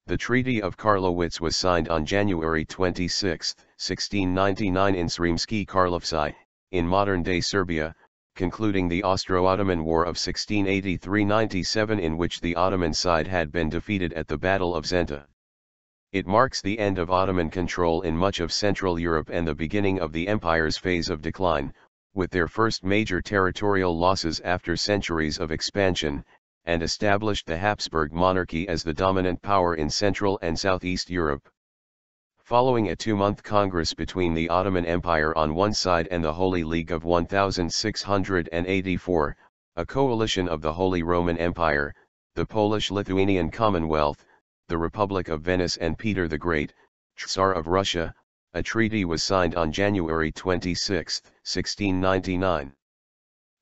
The Treaty of Karlowitz was signed on January 26, 1699 in Sremski Karlovci, in modern-day Serbia, concluding the Austro-Ottoman War of 1683–97 in which the Ottoman side had been defeated at the Battle of Zenta. It marks the end of Ottoman control in much of Central Europe and the beginning of the empire's phase of decline, with their first major territorial losses after centuries of expansion, and established the Habsburg Monarchy as the dominant power in Central and Southeast Europe. Following a two-month congress between the Ottoman Empire on one side and the Holy League of 1684, a coalition of the Holy Roman Empire, the Polish-Lithuanian Commonwealth, the Republic of Venice and Peter the Great, Tsar of Russia, a treaty was signed on January 26, 1699.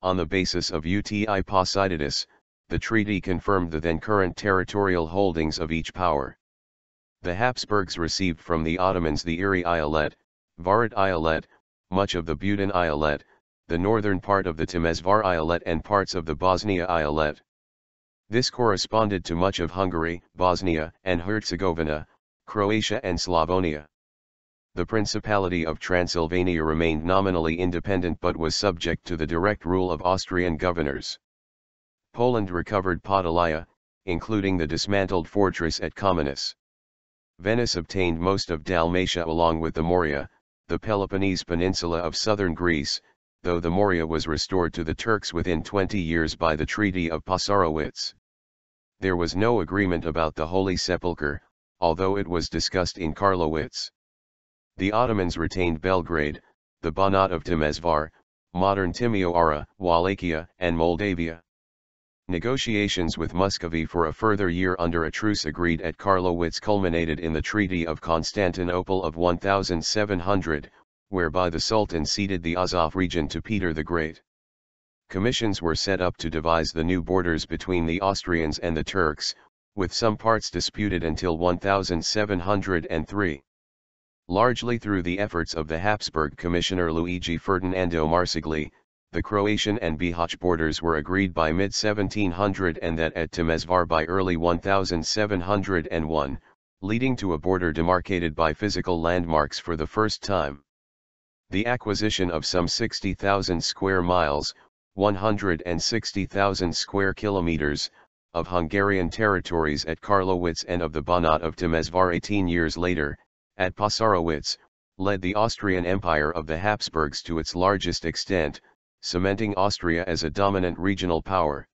On the basis of uti possidetis, the treaty confirmed the then current territorial holdings of each power. The Habsburgs received from the Ottomans the Eğri Eyalet, Varat Eyalet, much of the Budin Eyalet, the northern part of the Temeşvar Eyalet and parts of the Bosnia Eyalet. This corresponded to much of Hungary, Bosnia and Herzegovina, Croatia and Slavonia. The Principality of Transylvania remained nominally independent but was subject to the direct rule of Austrian governors. Poland recovered Podolia, including the dismantled fortress at Kamaniçe. Venice obtained most of Dalmatia along with the Morea, the Peloponnese peninsula of southern Greece, though the Morea was restored to the Turks within 20 years by the Treaty of Passarowitz. There was no agreement about the Holy Sepulchre, although it was discussed in Karlowitz. The Ottomans retained Belgrade, the Banat of Temeşvar, modern Timisoara, Wallachia and Moldavia. Negotiations with Muscovy for a further year under a truce agreed at Karlowitz culminated in the Treaty of Constantinople of 1700, whereby the Sultan ceded the Azov region to Peter the Great. Commissions were set up to devise the new borders between the Austrians and the Turks, with some parts disputed until 1703. Largely through the efforts of the Habsburg commissioner Luigi Ferdinando Marsigli, the Croatian and Bihać borders were agreed by mid-1700 and that at Temeşvar by early 1701, leading to a border demarcated by physical landmarks for the first time. The acquisition of some 60,000 square miles, 160,000 square kilometers, of Hungarian territories at Karlowitz and of the Banat of Temeşvar 18 years later, at Passarowitz, led the Austrian Empire of the Habsburgs to its largest extent, cementing Austria as a dominant regional power.